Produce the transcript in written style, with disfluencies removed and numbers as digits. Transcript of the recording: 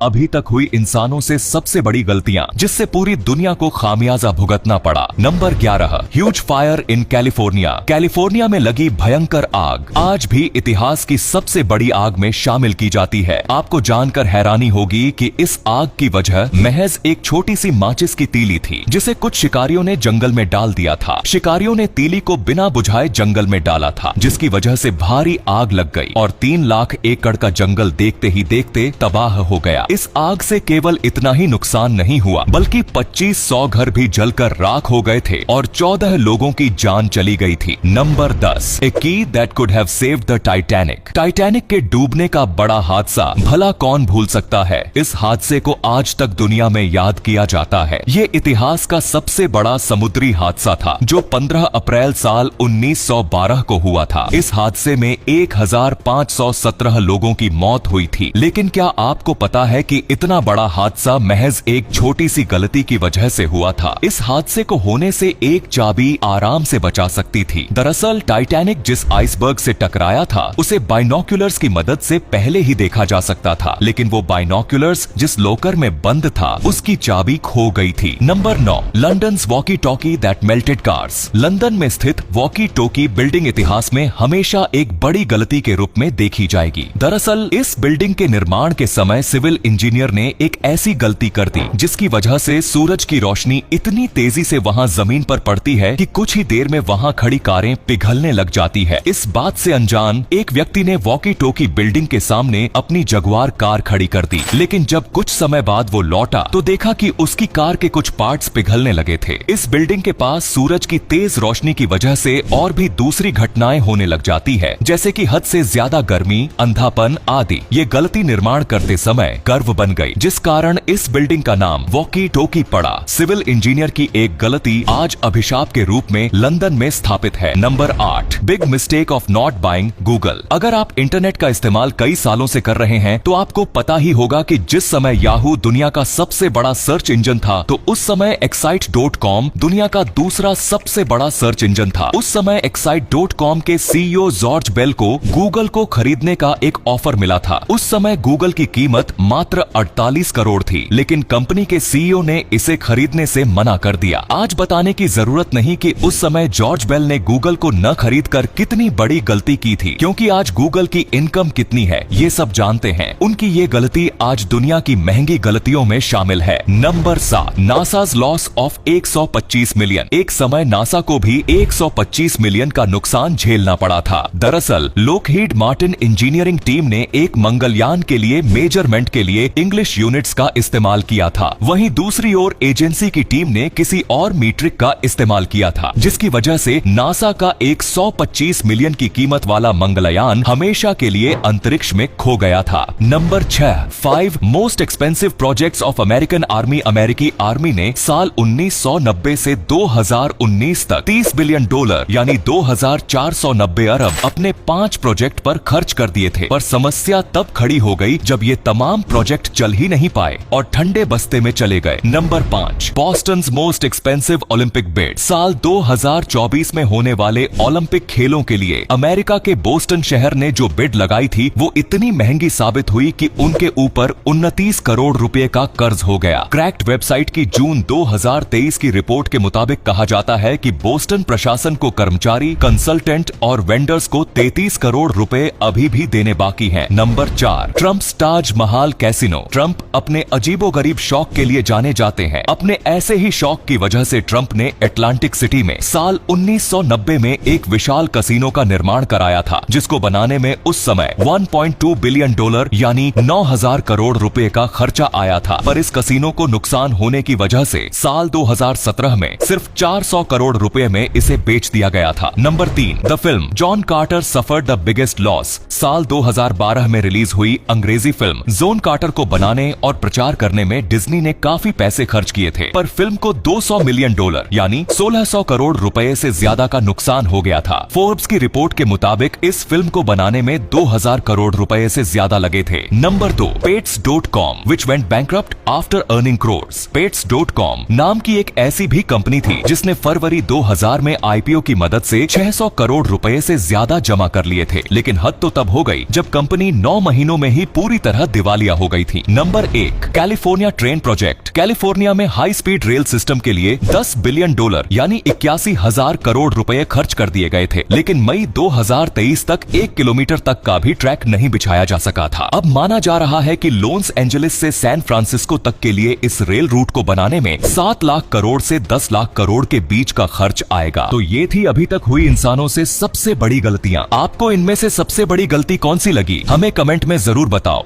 अभी तक हुई इंसानों से सबसे बड़ी गलतियां जिससे पूरी दुनिया को खामियाजा भुगतना पड़ा। Number 11, huge fire in California. California में लगी भयंकर आग आज भी इतिहास की सबसे बड़ी आग में शामिल की जाती है। आपको जानकर हैरानी होगी कि इस आग की वजह महज एक छोटी सी माचिस की तीली थी, जिसे कुछ शिकारियों ने जंगल में डाल दिया था। शिकारियों ने तीली को बिना बुझाए जंगल में डाला था, जिसकी वजह से भारी आग लग गई और 3 लाख एकड़ का जंगल देखते ही देखते तबाह हो गया। इस आग से केवल इतना ही नुकसान नहीं हुआ, बल्कि 2500 घर भी जलकर राख हो गए थे और 14 लोगों की जान चली गई थी। नंबर 10, ए की that could have saved the Titanic. Titanic के डूबने का बड़ा हादसा भला कौन भूल सकता है। इस हादसे को आज तक दुनिया में याद किया जाता है। ये इतिहास का सबसे बड़ा समुद्री हादसा था, जो 15 अप्रैल साल 1912 को हुआ था। इस हादसे में 1517 लोगों की मौत हुई थी। लेकिन क्या आपको पता है कि इतना बड़ा हादसा महज एक छोटी सी गलती की वजह से हुआ था। इस हादसे को होने से एक चाबी आराम से बचा सकती थी। दरअसल टाइटैनिक जिस आइसबर्ग से टकराया था, उसे बाइनोक्यूलर्स की मदद से पहले ही देखा जा सकता था, लेकिन वो बाइनोक्यूलर्स जिस लॉकर में बंद था, उसकी चाबी खो गई थी। Number 9, London's walkie talkie that melted cars. London में स्थित वॉकी टॉकी बिल्डिंग इतिहास में हमेशा एक बड़ी गलती के रूप में देखी जाएगी। दरअसल इस बिल्डिंग के निर्माण के समय सिविल इंजीनियर ने एक ऐसी गलती कर दी, जिसकी वजह से सूरज की रोशनी इतनी तेजी से वहां जमीन पर पड़ती है कि कुछ ही देर में वहां खड़ी कारें पिघलने लग जाती है। इस बात से अनजान एक व्यक्ति ने वॉकी टॉकी बिल्डिंग के सामने अपनी जगुआर कार खड़ी कर दी, लेकिन जब कुछ समय बाद वो लौटा तो देखा कि उसकी कार के कुछ पार्ट्स पिघलने लगे थे। इस बिल्डिंग के पास सूरज की तेज रोशनी की वजह से और भी दूसरी घटनाएं होने लग जाती है, जैसे कि हद से ज्यादा गर्मी, अंधापन आदि। ये गलती निर्माण करते समय कर्व बन गई, जिस कारण इस बिल्डिंग का नाम वॉकी टॉकी पड़ा। सिविल इंजीनियर की एक गलती आज अभिशाप के रूप में लंदन में स्थापित है। Number 8, big mistake of not buying Google. अगर आप इंटरनेट का इस्तेमाल कई सालों से कर रहे हैं तो आपको पता ही होगा कि जिस समय याहू दुनिया का सबसे बड़ा सर्च इंजन था, तो उस समय excite.com दुनिया का दूसरा सबसे बड़ा सर्च इंजन था। उस समय excite.com के सीईओ जॉर्ज बेल को गूगल को खरीदने का एक ऑफर मिला था। उस समय गूगल की कीमत मात्र 48 करोड़ थी, लेकिन कंपनी के सीईओ ने इसे खरीदने से मना कर दिया। आज बताने की जरूरत नहीं कि उस समय जॉर्ज बेल ने गूगल को न खरीदकर कितनी बड़ी गलती की थी, क्योंकि आज गूगल की इनकम कितनी है ये सब जानते हैं। उनकी ये गलती आज दुनिया की महंगी गलतियों में शामिल है। Number 7, NASA's loss of 125 million. एक समय नासा को भी 125 मिलियन का नुकसान झेलना पड़ा था। दरअसल लोकहीड मार्टिन इंजीनियरिंग टीम ने एक मंगलयान के लिए मेजरमेंट के लिए इंग्लिश यूनिट्स का इस्तेमाल किया था। वहीं दूसरी ओर एजेंसी की टीम ने किसी और मीट्रिक का इस्तेमाल किया था, जिसकी वजह से नासा का 125 मिलियन की कीमत वाला मंगलयान हमेशा के लिए अंतरिक्ष में खो गया था। Number 6, 5 most expensive projects of American army. अमेरिकी आर्मी ने साल 1990 से 2019 तक $30 बिलियन यानी 2490 अरब अपने 5 प्रोजेक्ट पर खर्च कर दिए थे। पर समस्या तब खड़ी हो गई जब ये तमाम प्रोजेक्ट चल ही नहीं पाए और ठंडे बस्ते में चले गए। Number 5, Boston's most expensive Olympic bid. साल 2024 में होने वाले ओलंपिक खेलों के लिए अमेरिका के बोस्टन शहर ने जो बिड लगाई थी, वो इतनी महंगी साबित हुई कि उनके ऊपर 29 करोड़ रुपए का कर्ज हो गया। क्रैक्ड वेबसाइट की जून 2023 की रिपोर्ट के मुताबिक कहा जाता है कि बोस्टन प्रशासन को कर्मचारी, कंसल्टेंट और वेंडर्स को 33 करोड़ रुपए अभी भी देने बाकी हैं। Number 4, Trump's Taj Mahal casino. Trump अपने अजीबोगरीब शौक के लिए जाने जाते हैं। अपने ऐसे ही शौक की वजह से ट्रम्प ने अटलांटिक सिटी में साल 1990 में एक विशाल कसीनो का निर्माण कराया था, जिसको बनाने में उस समय $1.2 बिलियन यानी 9000 करोड़ रुपए का खर्चा आया था। पर इस कसीनो को नुकसान होने की वजह से साल 2017 में सिर्फ 400 करोड़ रुपए में इसे बेच दिया गया था। Number 3, the film John Carter suffered the biggest loss. साल 2012 में रिलीज हुई अंग्रेजी फिल्म जॉन कार्टर को बनाने और प्रचार करने में डिज्नी ने काफी पैसे खर्च किए थे, पर फिल्म को $200 मिलियन यानी 1600 करोड़ रुपए से ज्यादा का नुकसान हो गया था। फोर्ब्स की रिपोर्ट के मुताबिक इस फिल्म को बनाने में 2000 करोड़ रुपए से ज्यादा लगे थे। Number 2, Pets.com which went bankrupt after earning crores। Pets.com नाम की एक ऐसी भी कंपनी थी जिसने फरवरी 2000 में आईपीओ की मदद से 600 करोड़ रुपए से ज्यादा जमा कर लिए थे, लेकिन हद तो तब हो गई जब कंपनी 9 महीनों में ही पूरी तरह दिवालिया हो हो गई थी। Number 1, California train project. California में हाई स्पीड रेल सिस्टम के लिए $10 बिलियन यानी 81,000 करोड़ रुपए खर्च कर दिए गए थे, लेकिन मई 2023 तक 1 किलोमीटर तक का भी ट्रैक नहीं बिछाया जा सका था। अब माना जा रहा है कि लॉस एंजलिस से सैन फ्रांसिस्को तक के लिए इस रेल रूट को बनाने में 7 लाख करोड़ से 10 लाख करोड़ के बीच का खर्च आएगा। तो ये थी अभी तक हुई इंसानों से सबसे बड़ी गलतियां। आपको इनमें से सबसे बड़ी गलती कौन सी लगी, हमें कमेंट में जरूर बताओ।